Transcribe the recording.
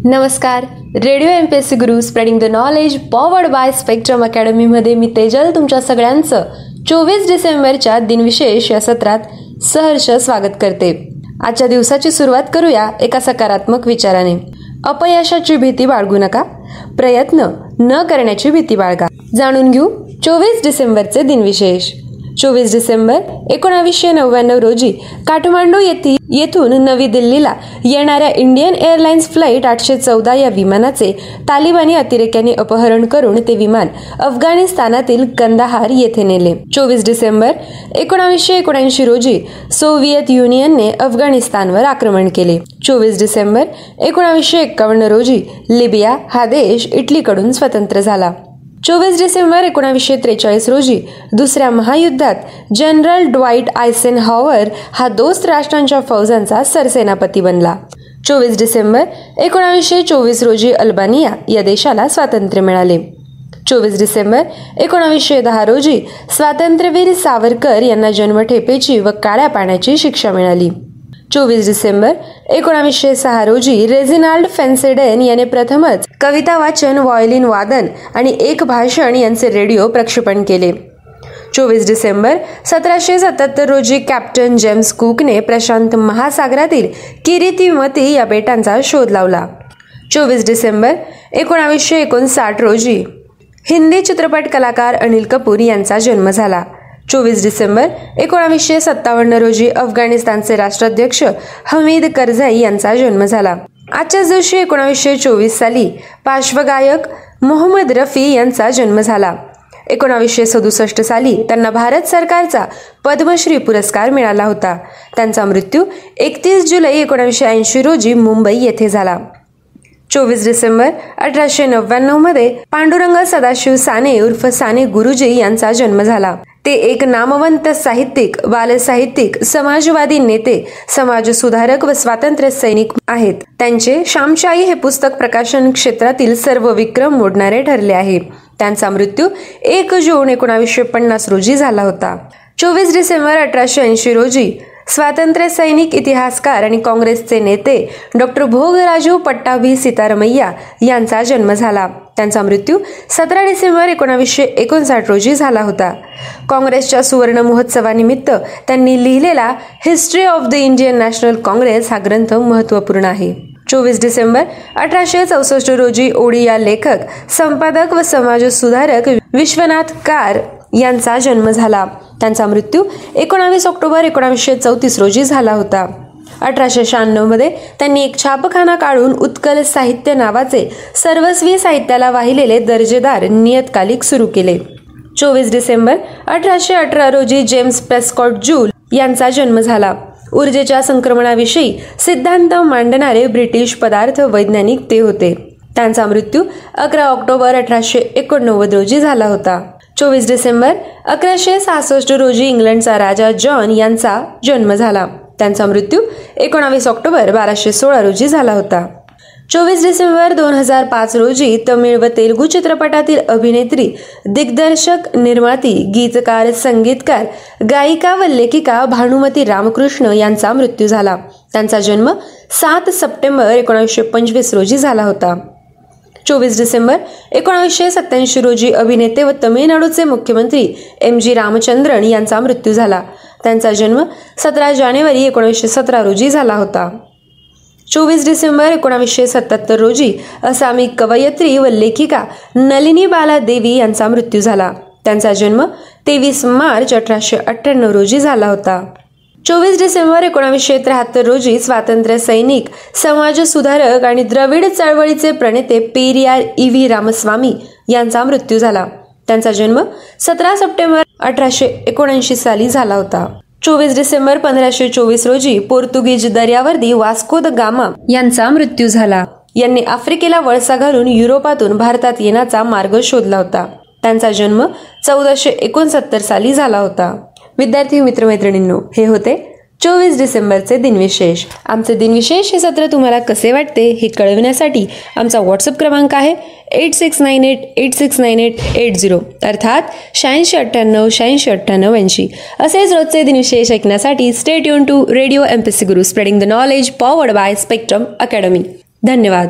नमस्कार. Radio MPSC Guru spreading the knowledge powered by spectrum अकॅडमीमध्ये मी तेजल तुमच्या सगळ्यांचं 24 डिसेंबरच्या दिनविशेष या सत्रात सहर्ष स्वागत करते. आजच्या दिवसाची सुरुवात करूया एका सकारात्मक विचाराने. अपयशाची भीती बाळगू नका, प्रयत्न न करण्याची भीती बाळगा. जाणून घेऊ 24 डिसेंबरचे दिनविशेष. 24 डिसेंबर 1999 रोजी काठमांडू येथून नवी दिल्लीला येणाऱ्या इंडियन एअरलाइन्स फ्लाईट 814 या विमानाचे तालिबानी अतिरेक्यांनी अपहरण करून ते विमान अफगाणिस्तानातील कंदाहार येथे नेले. 24 डिसेंबर 1979 रोजी सोव्हिएत युनियनने अफगाणिस्तानवर आक्रमण केले. 24 डिसेंबर 1951 रोजी लिबिया हा देश इटलीकडून स्वतंत्र झाला. 24 डिसेंबर 1943 रोजी दुसऱ्या महायुद्धात जनरल ड्वाईट आयसेनहॉवर हा दोस्त राष्ट्रांच्या फौजांचा सरसेनापती बनला. 24 डिसेंबर 1924 रोजी अल्बानिया या देशाला स्वातंत्र्य मिळाले. 24 डिसेंबर 1910 रोजी स्वातंत्र्यवीर सावरकर यांना जन्मठेपेची व काळ्या पाण्याची शिक्षा मिळाली. 24 डिसेंबर 1906 रोजी रेजिनाल्ड फेन्सेडेन याने प्रथमच कविता वाचन, व्हायोलिन वादन आणि एक भाषण यांचे रेडिओ प्रक्षेपण केले. 24 डिसेंबर 1777 रोजी कॅप्टन जेम्स कुकने प्रशांत महासागरातील किरितिमती या बेटांचा शोध लावला. 24 डिसेंबर 1959 रोजी हिंदी चित्रपट कलाकार अनिल कपूर यांचा जन्म झाला. 24 डिसेंबर 1957 रोजी अफगाणिस्तानचे राष्ट्राध्यक्ष हमीद करझाई यांचा जन्म झाला. आजच्याच दिवशी 1924 साली पार्श्वगायक मोहम्मद रफी यांचा जन्म झाला. 1967 साली त्यांना भारत सरकारचा पद्मश्री पुरस्कार मिळाला होता. त्यांचा मृत्यू 31 जुलै 1980 रोजी मुंबई येथे झाला. 24 डिसेंबर 1899 मध्ये पांडुरंग सदाशिव साने उर्फ साने गुरुजी यांचा जन्म झाला. ते एक नामवंत साहित्यिक, बालसाहित्यिक, समाजवादी नेते, समाजसुधारक व स्वातंत्र्य सैनिक आहेत. त्यांचे श्यामशाई हे पुस्तक प्रकाशन क्षेत्रातील सर्व विक्रम मोडणारे ठरले आहे. त्यांचा मृत्यू 1 जून 1950 रोजी झाला होता. 24 डिसेंबर 1880 रोजी स्वातंत्र्य सैनिक, इतिहासकार आणि काँग्रेसचे नेते डॉक्टर भोगराजू पट्टाभी सीतारामय्या यांचा जन्म झाला. त्यांचा मृत्यू 17 डिसेंबर 1959 रोजी झाला होता. काँग्रेसच्या सुवर्ण महोत्सवानिमित्त त्यांनी लिहिलेला history of the Indian national Congress हा ग्रंथ महत्त्वपूर्ण आहे. 24 डिसेंबर 1864 रोजी ओडिया लेखक, संपादक व समाजसुधारक विश्वनाथ कार यांचा जन्म झाला. त्यांचा मृत्यू 19 ऑक्टोबर 1934 रोजी झाला होता. 1896 मध्ये त्यांनी एक छापखाना काढून उत्कल साहित्य नावाचे सर्वस्वी साहित्याला वाहिलेले दर्जेदार नियतकालिक सुरू केले. 24 डिसेंबर 1818 रोजी जेम्स प्रेस्कॉट जूल यांचा जन्म झाला. ऊर्जेच्या संक्रमणाविषयी सिद्धांत मांडणारे ब्रिटिश पदार्थ वैज्ञानिक ते होते. त्यांचा मृत्यू 11 ऑक्टोबर 1889 रोजी झाला होता. 24 डिसेंबर 1166 रोजी इंग्लंडचा राजा जॉन यांचा जन्म झाला. त्यांचा मृत्यू 19 ऑक्टोबर 1216 रोजी झाला होता. 24 डिसेंबर 2005 रोजी तमिळ व तेलुगू चित्रपटातील अभिनेत्री, दिग्दर्शक, निर्माती, गीतकार, संगीतकार, गायिका व लेखिका भानुमती रामकृष्ण यांचा मृत्यू झाला. त्यांचा जन्म 7 सप्टेंबर 1925 रोजी झाला होता. 24 डिसेंबर 1987 रोजी अभिनेते व तमिळनाडूचे मुख्यमंत्री MG रामचंद्रन यांचा मृत्यू झाला. त्यांचा जन्म 17 जानेवारी 1917 रोजी झाला होता. 24 डिसेंबर 1977 रोजी असामी कवयित्री व लेखिका नलिनी बाला देवी यांचा मृत्यू झाला. त्यांचा जन्म 23 मार्च 1898 रोजी झाला होता. 24 डिसेंबर 1973 रोजी स्वातंत्र्य सैनिक, समाजसुधारक आणि द्रविड चळवळीचे प्रणेते पेरियार EV रामस्वामी यांचा मृत्यू झाला. त्यांचा जन्म 17 सप्टेंबर 1879 साली झाला होता. 24 डिसेंबर 1524 रोजी पोर्तुगीज दर्यावर्दी वास्को द गामा यांचा मृत्यू झाला. यांनी आफ्रिकेला वळसा घालून युरोपातून भारतात येण्याचा मार्ग शोधला होता. त्यांचा जन्म 1469 साली झाला होता. विद्यार्थी मित्रमैत्रिणींनो, हे होते 24 डिसेंबरचे दिनविशेष. आमचे दिनविशेष हे सत्र तुम्हाला कसे वाटते हे कळविण्यासाठी आमचा व्हॉट्सअप क्रमांक आहे 8698869880 अर्थात 8698869880. असेच रोजचे दिनविशेष ऐकण्यासाठी stay tune to radio MPSC Guru spreading the knowledge powered by Spectrum Academy. धन्यवाद.